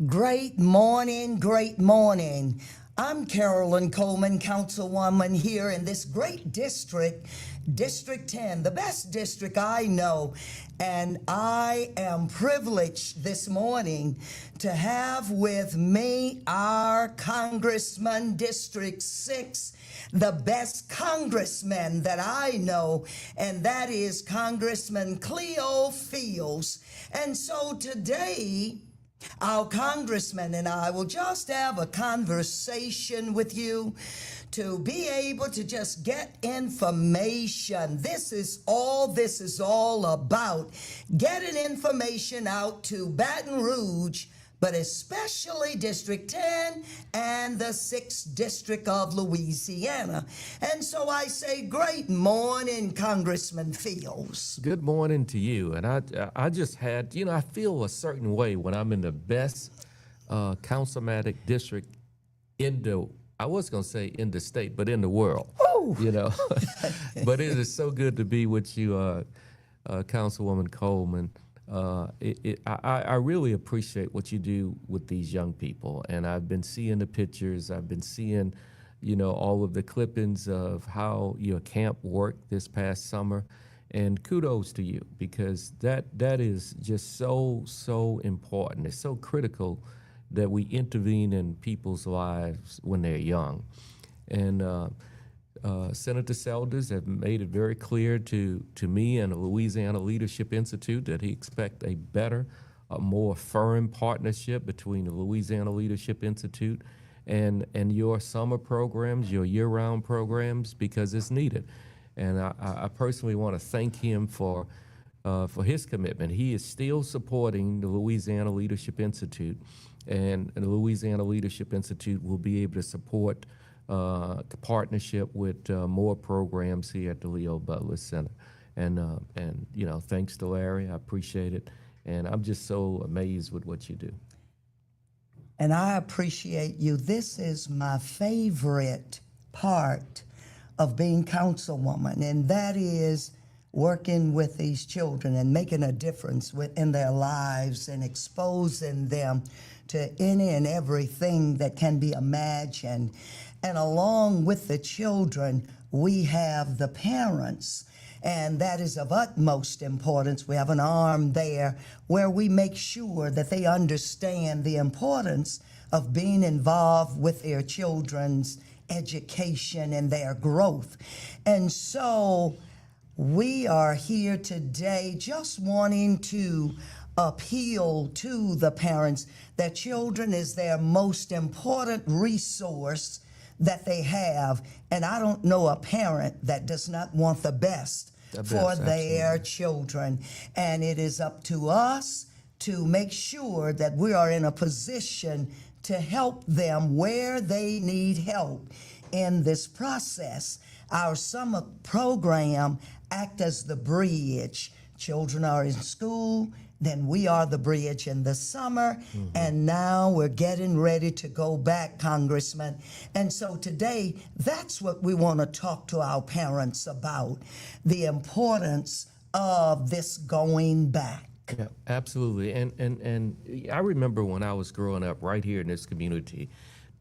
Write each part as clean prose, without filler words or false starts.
Great morning, great morning. I'm Carolyn Coleman, Councilwoman here in this great district, District 10, the best district I know. And I am privileged this morning to have with me our Congressman, District 6, the best congressman that I know, and that is Congressman Cleo Fields. And so today, our congressman and I will just have a conversation with you to be able to just get information. This is all about getting information out to Baton Rouge, but especially District 10 and the 6th District of Louisiana. And so I say, great morning, Congressman Fields. Good morning to you. And I just had, I feel a certain way when I'm in the best councilmatic district I was going to say in the state, but in the world, But it is so good to be with you, Councilwoman Coleman. I really appreciate what you do with these young people, and I've been seeing the pictures. I've been seeing, all of the clippings of how your camp worked this past summer, and kudos to you because that is just so important. It's so critical that we intervene in people's lives when they're young, and Senator Selders have made it very clear to me and the Louisiana Leadership Institute that he expects a better, a more firm partnership between the Louisiana Leadership Institute and your summer programs, your year-round programs, because it's needed. And I personally want to thank him for his commitment. He is still supporting the Louisiana Leadership Institute, and the Louisiana Leadership Institute will be able to support the partnership with more programs here at the Leo Butler Center. And thanks to Larry, I appreciate it. And I'm just so amazed with what you do. And I appreciate you. This is my favorite part of being councilwoman, and that is working with these children and making a difference in their lives and exposing them to any and everything that can be imagined. And along with the children, we have the parents, and that is of utmost importance. We have an arm there where we make sure that they understand the importance of being involved with their children's education and their growth. And so we are here today just wanting to appeal to the parents that children is their most important resource that they have. And I don't know a parent that does not want the best for their children. And it is up to us to make sure that we are in a position to help them where they need help in this process. Our summer program acts as the bridge. Children are in school, then we are the bridge in the summer, and now we're getting ready to go back, Congressman. And so today, that's what we want to talk to our parents about, the importance of this going back. Yeah, absolutely. And I remember when I was growing up right here in this community,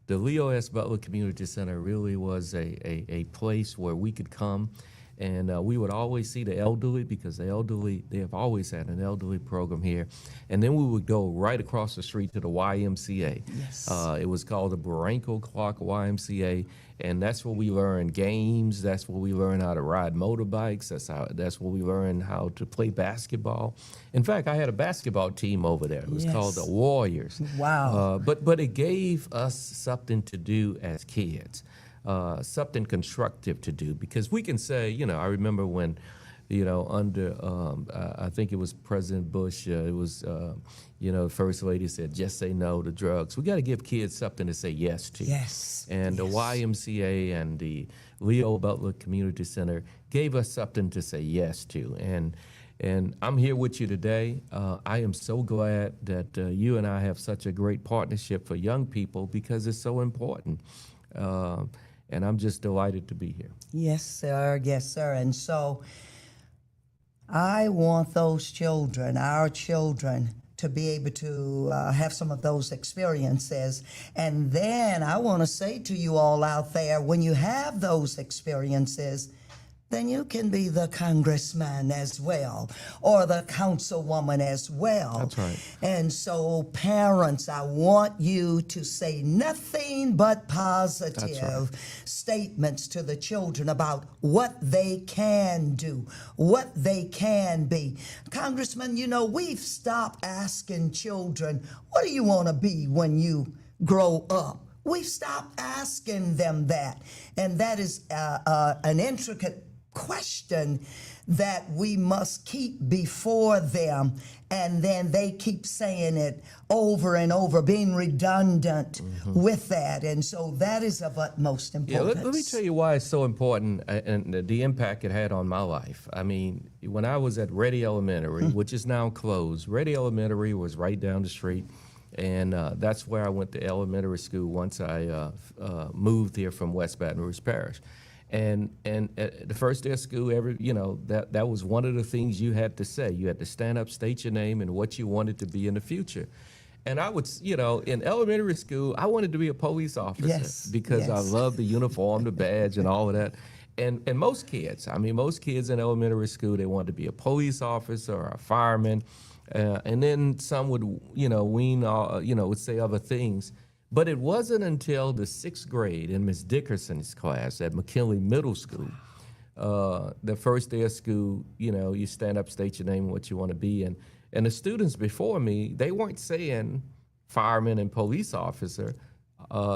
the Leo S. Butler Community Center really was a place where we could come. And we would always see the elderly because the elderly, they have always had an elderly program here. And then we would go right across the street to the YMCA. Yes. It was called the Barranco Clark YMCA. And that's where we learned games. That's where we learned how to ride motorbikes. That's where we learned how to play basketball. In fact, I had a basketball team over there. It was called the Warriors. Wow. But it gave us something to do as kids. Something constructive to do, because we can say, I remember when, under, I think it was President Bush, it was, First Lady said, just say no to drugs. We got to give kids something to say yes to. Yes. And the YMCA and the Leo Butler Community Center gave us something to say yes to. And I'm here with you today. I am so glad that you and I have such a great partnership for young people because it's so important. And I'm just delighted to be here. Yes, sir. Yes, sir. And so I want those children, our children, to be able to have some of those experiences. And then I want to say to you all out there, when you have those experiences, then you can be the congressman as well, or the councilwoman as well. That's right. And so, parents, I want you to say nothing but positive statements to the children about what they can do, what they can be. Congressman, you know, we've stopped asking children, what do you want to be when you grow up? We've stopped asking them that. And that is an intricate question that we must keep before them, and then they keep saying it over and over, being redundant with that. And so that is of utmost importance. Yeah, let me tell you why it's so important and the impact it had on my life. I mean, when I was at Reddy Elementary, which is now closed, Reddy Elementary was right down the street, and that's where I went to elementary school once I moved here from West Baton Rouge Parish. And the first day of school, that was one of the things you had to say. You had to stand up, state your name, and what you wanted to be in the future. And I would, in elementary school, I wanted to be a police officer because I loved the uniform, the badge, and all of that. And most kids in elementary school, they wanted to be a police officer or a fireman. And then some would, would say other things. But it wasn't until the 6th grade in Ms. Dickerson's class at McKinley Middle School, the first day of school, you stand up, state your name and what you want to be. And the students before me, they weren't saying fireman and police officer.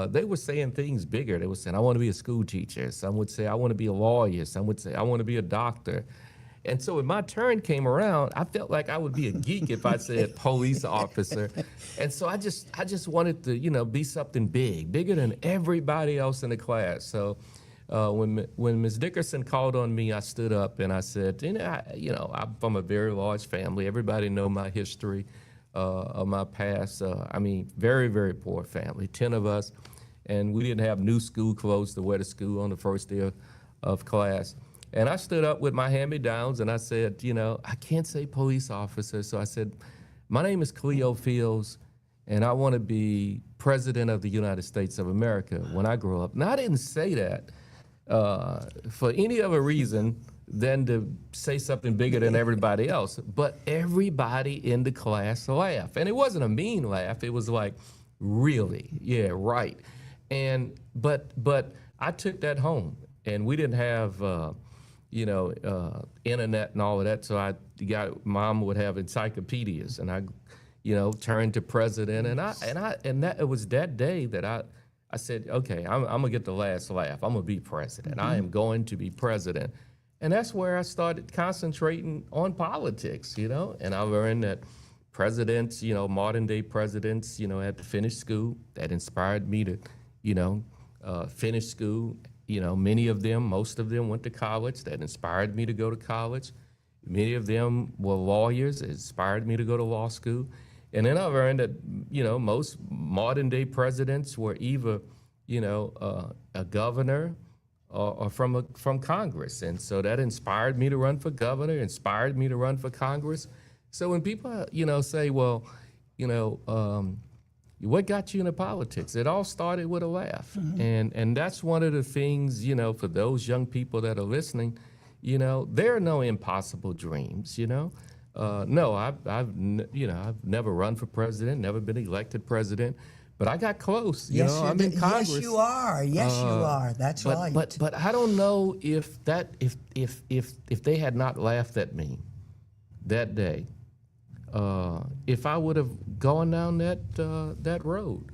They were saying things bigger. They were saying, I want to be a school teacher. Some would say, I want to be a lawyer. Some would say, I want to be a doctor. And so when my turn came around, I felt like I would be a geek if I said police officer. And so I just wanted to, be something bigger than everybody else in the class. So when Ms. Dickerson called on me, I stood up and I said, I'm from a very large family. Everybody know my history of my past. Very, very poor family, 10 of us. And we didn't have new school clothes to wear to school on the first day of class. And I stood up with my hand-me-downs and I said, I can't say police officer. So I said, my name is Cleo Fields, and I want to be president of the United States of America when I grow up. Now, I didn't say that for any other reason than to say something bigger than everybody else. But everybody in the class laughed. And it wasn't a mean laugh. It was like, really? Yeah, right. But I took that home, and we didn't have internet and all of that. So Mom would have encyclopedias, and I, turned to president, and it was that day that I said, okay, I'm gonna get the last laugh. I'm gonna be president. I am going to be president, and that's where I started concentrating on politics, and I learned that presidents, modern day presidents, had to finish school. That inspired me to, finish school. Most of them went to college. That inspired me to go to college. Many of them were lawyers. It inspired me to go to law school. And then I learned that, most modern day presidents were either, a governor or from Congress. And so that inspired me to run for governor, inspired me to run for Congress. So when people, say, well, what got you into politics? It all started with a laugh. And that's one of the things, for those young people that are listening, there are no impossible dreams, No, I've never run for president, never been elected president, but I got close. I'm in Congress. Yes, you are. Yes, you are. That's right. But I don't know if they had not laughed at me that day, if I would have gone down that road.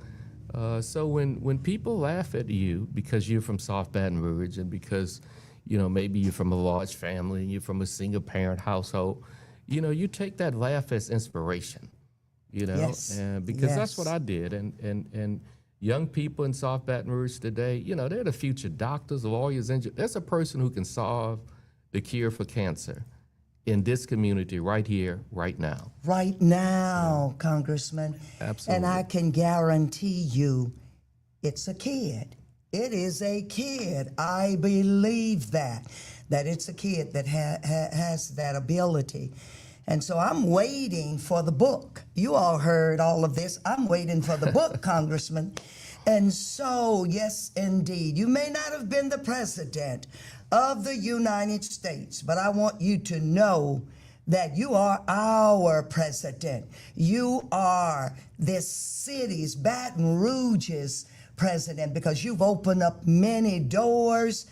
So when people laugh at you because you're from South Baton Rouge and because maybe you're from a large family and you're from a single parent household, you take that laugh as inspiration. Yes. Because that's what I did. And young people in South Baton Rouge today, they're the future doctors, lawyers, engineers. There's a person who can solve the cure for cancer in this community right here, right now. Right now, Congressman. Absolutely. And I can guarantee you it's a kid. It is a kid. I believe that it's a kid that has that ability. And so I'm waiting for the book. You all heard all of this. I'm waiting for the book, Congressman. And so, yes, indeed, you may not have been the president of the United States, but I want you to know that you are our president. You are this city's, Baton Rouge's president, because you've opened up many doors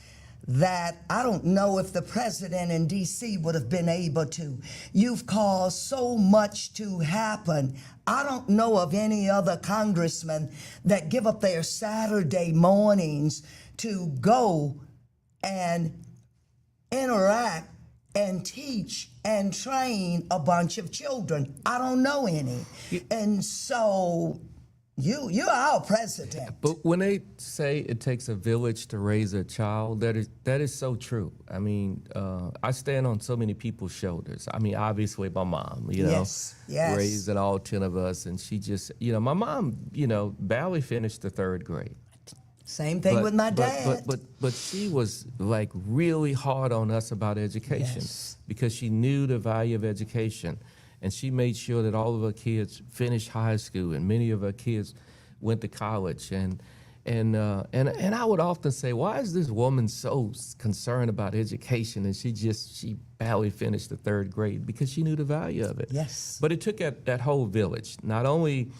that I don't know if the president in D.C. would have been able to. You've caused so much to happen. I don't know of any other congressman that give up their Saturday mornings to go and interact and teach and train a bunch of children. I don't know any. And so you're our president. But when they say it takes a village to raise a child, that is so true. I mean, I stand on so many people's shoulders. I mean, obviously my mom, Yes. raising all 10 of us, and she just, my mom, barely finished the 3rd grade. Same thing with my dad. But she was like really hard on us about education, Yes. because she knew the value of education, and she made sure that all of her kids finished high school, and many of her kids went to college. And I would often say, why is this woman so concerned about education? And she barely finished the 3rd grade, because she knew the value of it. Yes. But it took that whole village, not only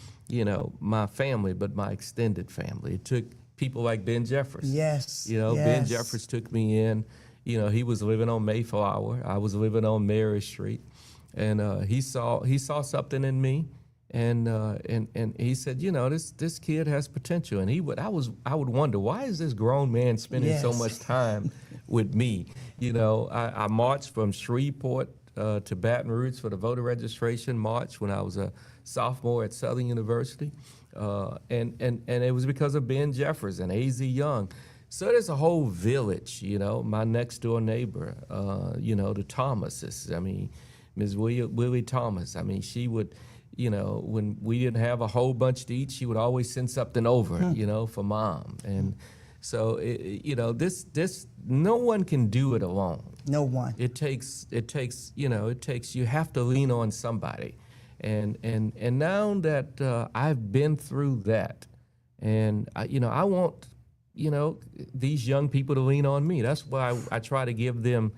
my family, but my extended family. It took people like Ben Jeffers. Yes. Ben Jeffers took me in. He was living on Mayflower. I was living on Mary Street, and he saw something in me, and he said, this kid has potential. And I would wonder, why is this grown man spending so Yes. much time with me? I marched from Shreveport to Baton Rouge for the voter registration march when I was a sophomore at Southern University. And it was because of Ben Jeffers and A.Z. Young. So there's a whole village, my next door neighbor, the Thomases. I mean, Ms. Willie Thomas. I mean, she would, when we didn't have a whole bunch to eat, she would always send something over, for mom. And so, this no one can do it alone. No one. It takes, you have to lean on somebody. And now that I've been through that, and I want these young people to lean on me. That's why I try to give them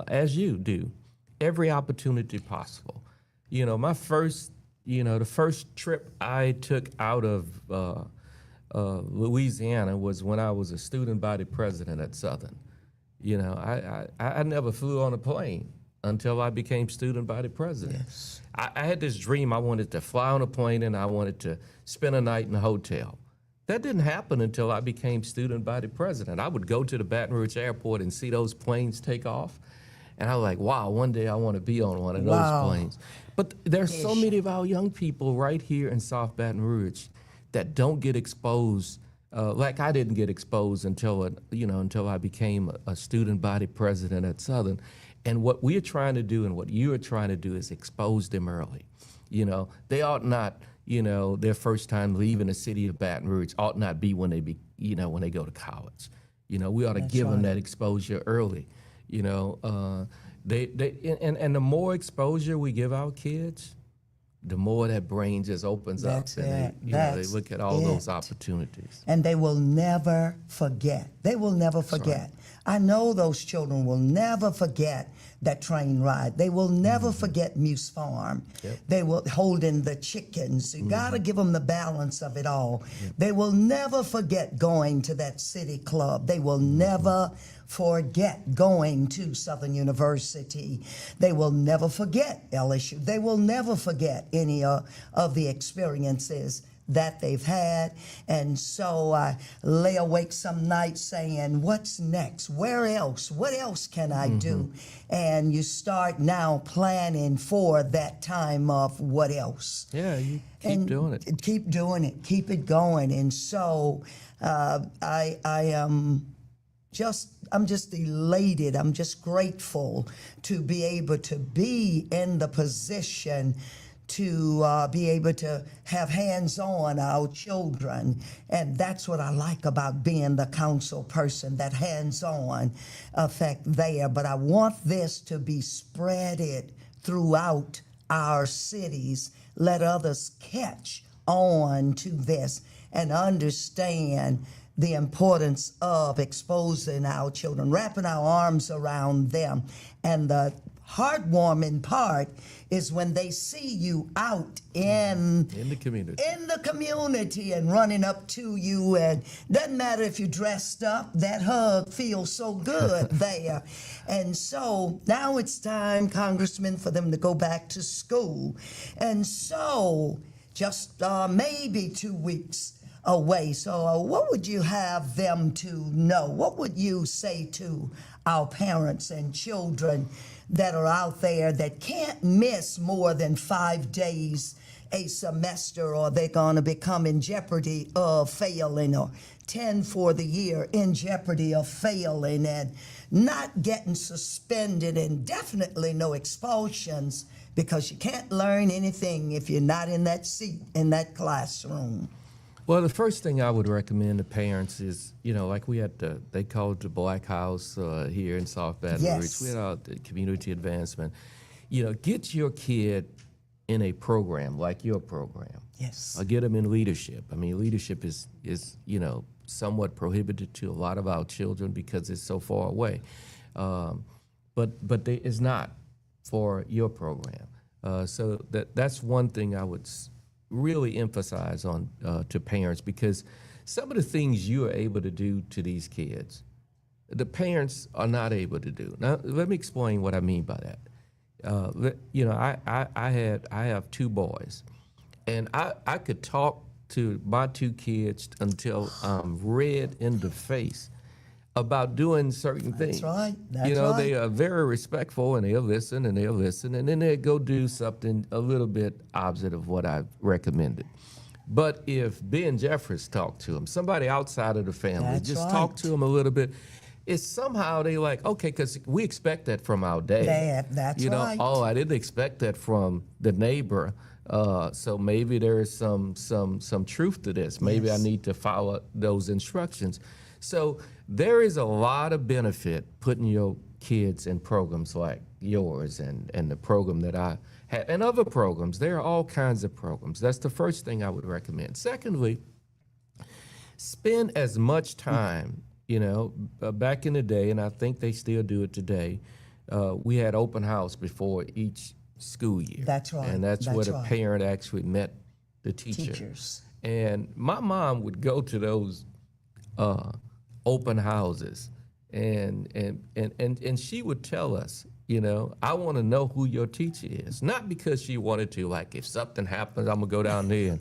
as you do, every opportunity possible. My first, the first trip I took out of Louisiana was when I was a student body president at Southern. I never flew on a plane until I became student body president. Yes. I had this dream. I wanted to fly on a plane, and I wanted to spend a night in a hotel. That didn't happen until I became student body president. I would go to the Baton Rouge airport and see those planes take off, and I was like, wow, one day I want to be on one of those planes. But there's so many of our young people right here in South Baton Rouge that don't get exposed, like I didn't get exposed until I became a student body president at Southern. And what we're trying to do and what you are trying to do is expose them early. They ought not, their first time leaving the city of Baton Rouge ought not be when they when they go to college. We ought to give them that exposure early. And the more exposure we give our kids, the more that brain just opens up, and they look at all those opportunities. And they will never forget. They will never forget. I know those children will never forget that train ride. They will never forget Muse Farm. Yep. They will holding the chickens. You got to give them the balance of it all. They will never forget going to that city club. They will never forget going to Southern University. They will never forget LSU. They will never forget any of the experiences that they've had. And so I lay awake some nights saying, what's next? Where else? What else can I do? And you start now planning for that time of what else. Yeah, you keep doing it. Keep doing it. Keep it going. And so I am I'm just elated. I'm just grateful to be able to be in the position to be able to have hands-on our children. And that's what I like about being the council person, that hands-on effect there. But I want this to be spreaded throughout our cities. Let others catch on to this and understand the importance of exposing our children, wrapping our arms around them. And the heartwarming part is when they see you out in the community. In the community and running up to you, and doesn't matter if you're dressed up, that hug feels so good there. And so now it's time, Congressman, for them to go back to school. And so just maybe 2 weeks away. So what would you have them to know? What would you say to our parents and children that are out there that can't miss more than 5 days a semester, or they're going to become in jeopardy of failing, or 10 for the year in jeopardy of failing and not getting suspended, and definitely no expulsions, because you can't learn anything if you're not in that seat in that classroom? Well, the first thing I would recommend to parents is, like we had they call it the Black House here in South Baton Rouge. Yes. We had the community advancement. Get your kid in a program like your program. Yes. Get them in leadership. I mean, leadership is somewhat prohibited to a lot of our children because it's so far away. But it's not for your program. So that's one thing I would really emphasize on to parents, because some of the things you are able to do to these kids, the parents are not able to do. Now, let me explain what I mean by that. I have 2 boys, and I could talk to my 2 kids until I'm red in the face about doing certain things. That's right. That's right. They are very respectful, and they'll listen, and then they'll go do something a little bit opposite of what I've recommended. But if Ben Jeffries talked to them, somebody outside of the family, That's just right. talk to them a little bit, it's somehow they like, okay, because we expect that from our dad. That's right. Oh, I didn't expect that from the neighbor. So maybe there is some truth to this. Maybe Yes. I need to follow those instructions. So there is a lot of benefit putting your kids in programs like yours and the program that I have, and other programs. There are all kinds of programs. That's the first thing I would recommend. Secondly, spend as much time, back in the day, and I think they still do it today, we had open house before each school year. That's right. And that's where the right. parent actually met the teacher. Teachers. And my mom would go to those open houses, and she would tell us, I want to know who your teacher is. Not because she wanted to, like, if something happens, I'm gonna go down there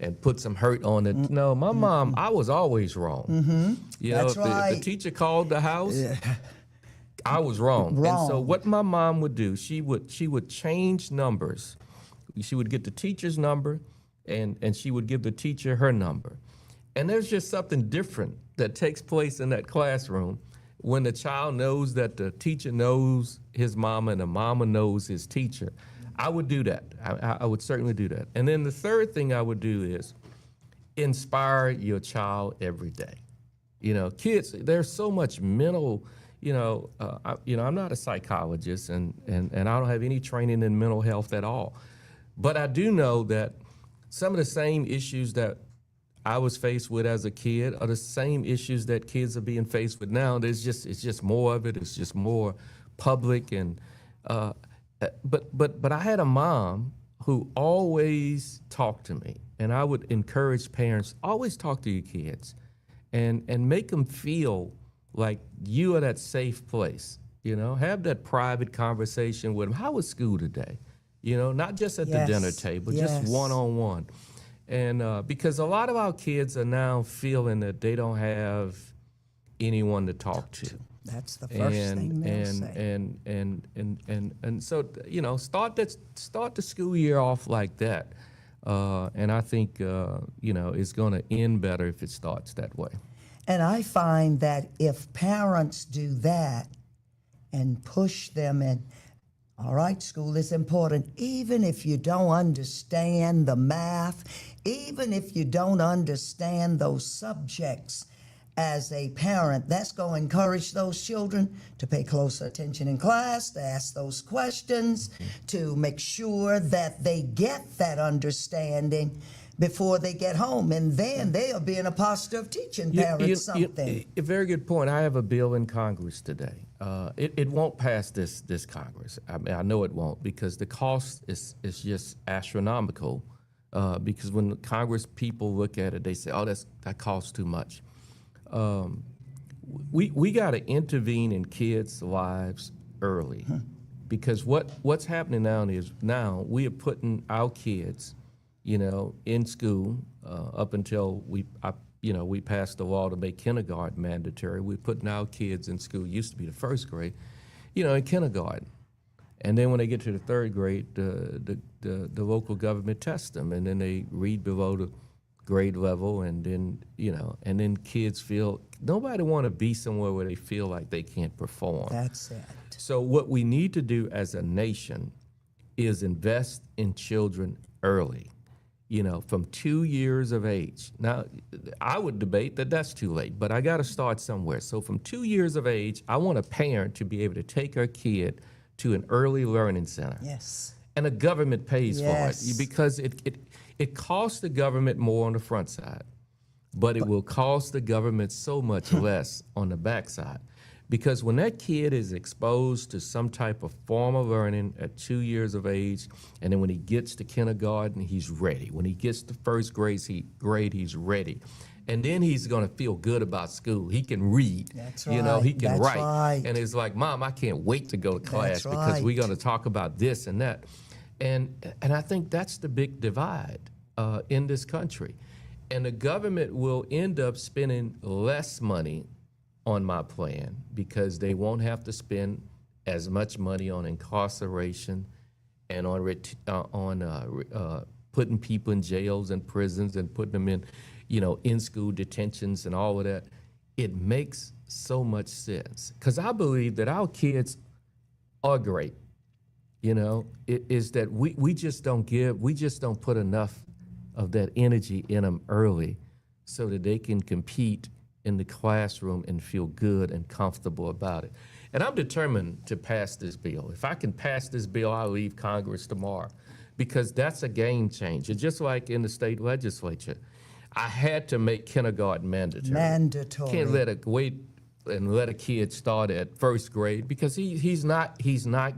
and put some hurt on it. No, my mom, I was always wrong. That's if right. the teacher called the house, I was wrong. And so what my mom would do, she would change numbers. She would get the teacher's number, and she would give the teacher her number. And there's just something different that takes place in that classroom when the child knows that the teacher knows his mama and the mama knows his teacher. I would do that. I would certainly do that. And then the third thing I would do is inspire your child every day. Kids, there's so much mental, I'm not a psychologist, and I don't have any training in mental health at all. But I do know that some of the same issues that I was faced with as a kid are the same issues that kids are being faced with now. It's just more of it. It's just more public, and but I had a mom who always talked to me, and I would encourage parents, always talk to your kids, and make them feel like you are that safe place. Have that private conversation with them. How was school today? Not just at the dinner table, just one-on-one. And because a lot of our kids are now feeling that they don't have anyone to talk to. That's the first thing they'll say. And so start the school year off like that, and I think it's going to end better if it starts that way. And I find that if parents do that and push them and All right, school is important. Even if you don't understand the math, even if you don't understand those subjects, as a parent, that's going to encourage those children to pay closer attention in class, to ask those questions, to make sure that they get that understanding before they get home. And then they'll be in a posture of teaching parents something. A very good point. I have a bill in Congress today. It won't pass this Congress. I know it won't, because the cost is just astronomical. Because when the Congress people look at it, they say, "Oh, that costs too much." We got to intervene in kids' lives early, because what's happening now we are putting our kids, in school up until we passed the law to make kindergarten mandatory. We're putting our kids in school. It used to be the first grade, in kindergarten. And then when they get to the third grade, the local government tests them, and then they read below the grade level, and then kids feel, nobody want to be somewhere where they feel like they can't perform. That's it. So what we need to do as a nation is invest in children early, from 2 years of age. Now, I would debate that that's too late, but I got to start somewhere. So from 2 years of age, I want a parent to be able to take her kid to an early learning center. Yes. And the government pays Yes. for it, because it costs the government more on the front side, but it will cost the government so much less on the back side. Because when that kid is exposed to some type of form of learning at 2 years of age, and then when he gets to kindergarten, he's ready. When he gets to first grade, he's ready. And then he's going to feel good about school. He can read. That's right. He can That's write. right. And it's like, "Mom, I can't wait to go to class That's because we're right. going to talk about this and that." And I think that's the big divide in this country. And the government will end up spending less money on my plan, because they won't have to spend as much money on incarceration and on putting people in jails and prisons and putting them in, in-school detentions and all of that. It makes so much sense, because I believe that our kids are great. It is that we just don't put enough of that energy in them early so that they can compete in the classroom and feel good and comfortable about it. And I'm determined to pass this bill. If I can pass this bill, I'll leave Congress tomorrow, because that's a game changer. Just like in the state legislature, I had to make kindergarten mandatory. Mandatory. Can't let a kid start at first grade, because he's not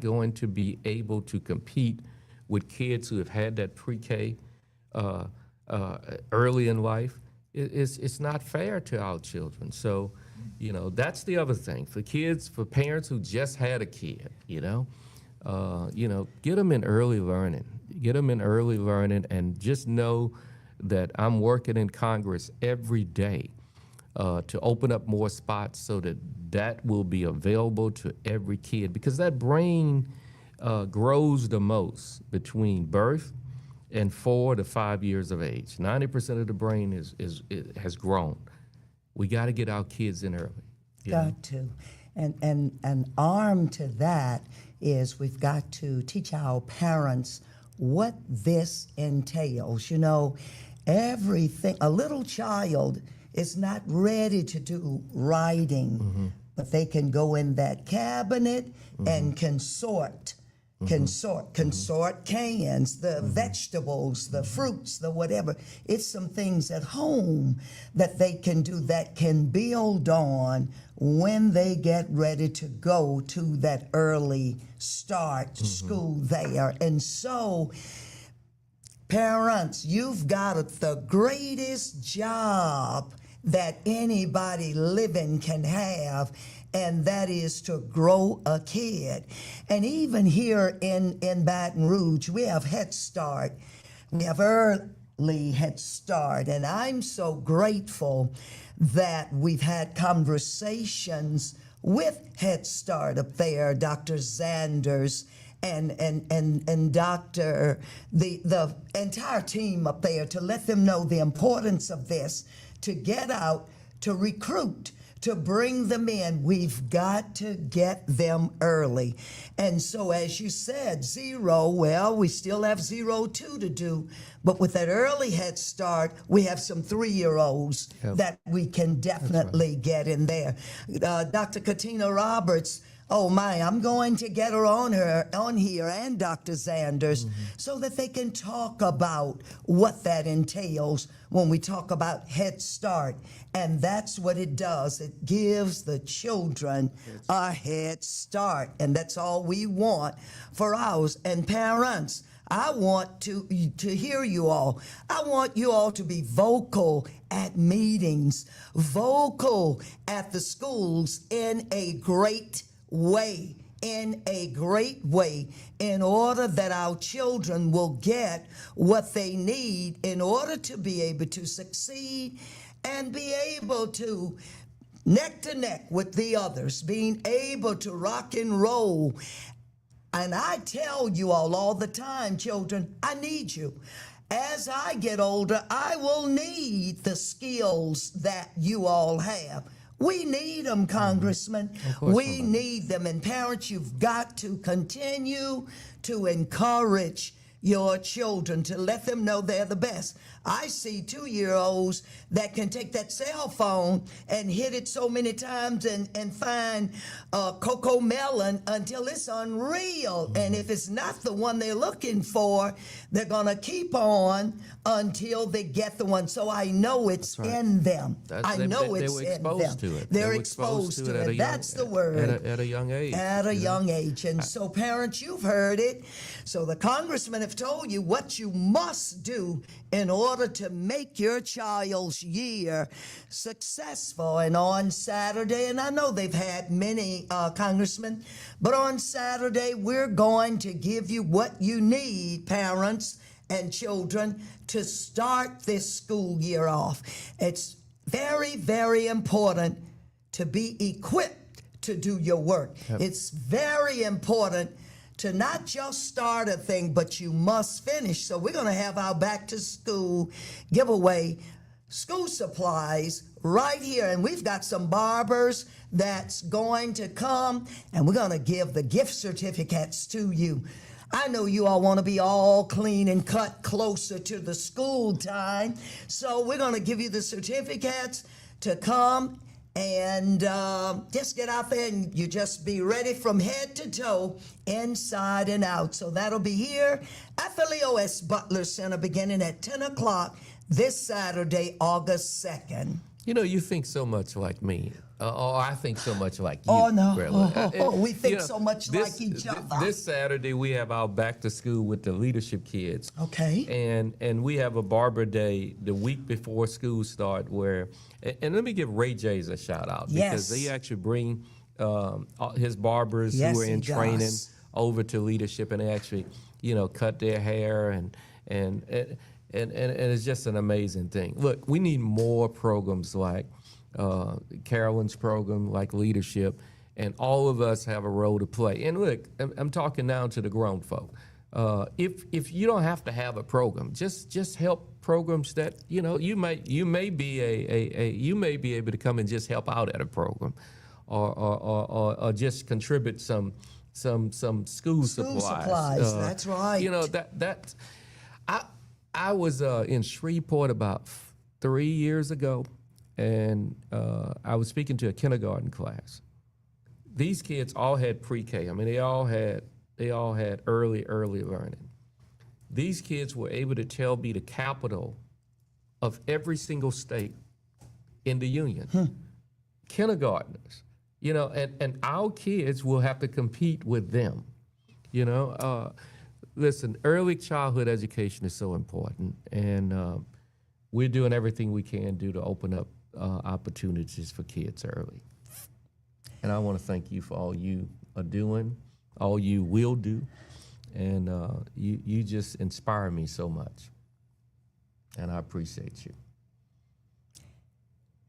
going to be able to compete with kids who have had that pre-K early in life. It's not fair to our children. So, that's the other thing. For parents who just had a kid, get them in early learning. Get them in early learning, and just know that I'm working in Congress every day to open up more spots so that will be available to every kid, because that brain grows the most between birth and 4 to 5 years of age. 90% of the brain has grown. We got to get our kids in early. Got to. And armed to that is we've got to teach our parents what this entails. Everything, a little child is not ready to do writing, but they can go in that cabinet and can sort cans, the vegetables, the fruits, the whatever. It's some things at home that they can do that can build on when they get ready to go to that early start school there. And so, parents, you've got the greatest job that anybody living can have, and that is to grow a kid. And even here in Baton Rouge, we have Head Start. We have early Head Start, and I'm so grateful that we've had conversations with Head Start up there, Dr. Zanders and Dr. the entire team up there, to let them know the importance of this, to get out, to recruit, to bring them in. We've got to get them early. And so, as you said, 0, well, we still have 0-2 to do. But with that early head start, we have some 3-year-olds that we can definitely get in there. Dr. Katina Roberts, oh my, I'm going to get her on here, and Dr. Zanders, so that they can talk about what that entails when we talk about Head Start. And that's what it does. It gives the children a head start. And that's all we want for ours. And parents, I want to hear you all. I want you all to be vocal at meetings, vocal at the schools in a great way, in order that our children will get what they need in order to be able to succeed and be able to neck to neck with the others, being able to rock and roll. And I tell you all the time, children, I need you. As I get older, I will need the skills that you all have. We need them, Congressman. We need them. And parents, you've got to continue to encourage your children, to let them know they're the best. I see 2-year-olds that can take that cell phone and hit it so many times and find Coco Melon until it's unreal. And if it's not the one they're looking for, they're going to keep on until they get the one. So I know it's in them. I know it's in them. They're exposed to it. That's the word. At a young age. At a young age. And so parents, you've heard it. So the congressmen have told you what you must do in order to make your child's year successful. And on Saturday, and I know they've had many congressmen, but on Saturday, we're going to give you what you need, parents and children, to start this school year off. It's very, very important to be equipped to do your work. It's very important to not just start a thing, but you must finish. So we're going to have our back to school giveaway, school supplies right here. And we've got some barbers that's going to come, and we're going to give the gift certificates to you. I know you all want to be all clean and cut closer to the school time. So we're going to give you the certificates to come and just get out there, and you just be ready from head to toe, inside and out. So that'll be here at the Leo S. Butler Center beginning at 10 o'clock this Saturday, August 2nd. You know, you think so much like me. Or I think so much like you. Oh, no. Carolyn. We think so much like each other. This Saturday, we have our back to school with the leadership kids. Okay. And we have a barber day the week before school start where, and let me give Ray Jays a shout out. Because they actually bring his barbers who are in training over to leadership, and they actually, cut their hair and it's just an amazing thing. Look, we need more programs like Carolyn's program, like leadership, and all of us have a role to play. And look, I'm talking now to the grown folk. If you don't have to have a program, just help programs that you may be able to come and just help out at a program, or just contribute some school supplies. That's right. I was in Shreveport about 3 years ago, and I was speaking to a kindergarten class. These kids all had pre-K. I mean, they all had early learning. These kids were able to tell me the capital of every single state in the union. Kindergartners, and our kids will have to compete with them. Listen, early childhood education is so important, and we're doing everything we can do to open up opportunities for kids early. And I want to thank you for all you are doing, all you will do, and you just inspire me so much, and I appreciate you.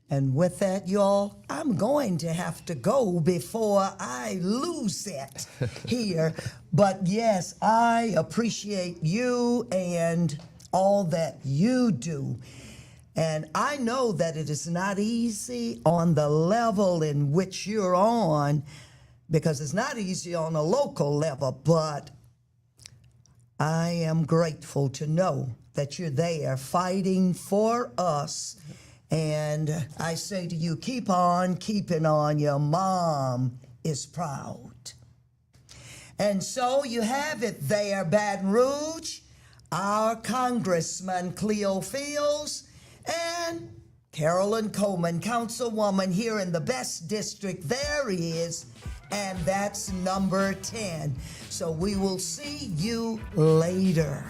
And with that, y'all, I'm going to have to go before I lose it here. But yes, I appreciate you and all that you do. And I know that it is not easy on the level in which you're on, because it's not easy on a local level, but I am grateful to know that you're there fighting for us. And I say to you, keep on keeping on. Your mom is proud. And so you have it there, Baton Rouge, our Congressman Cleo Fields and Carolyn Coleman, Councilwoman here in the best district there is, and that's number 10. So we will see you later.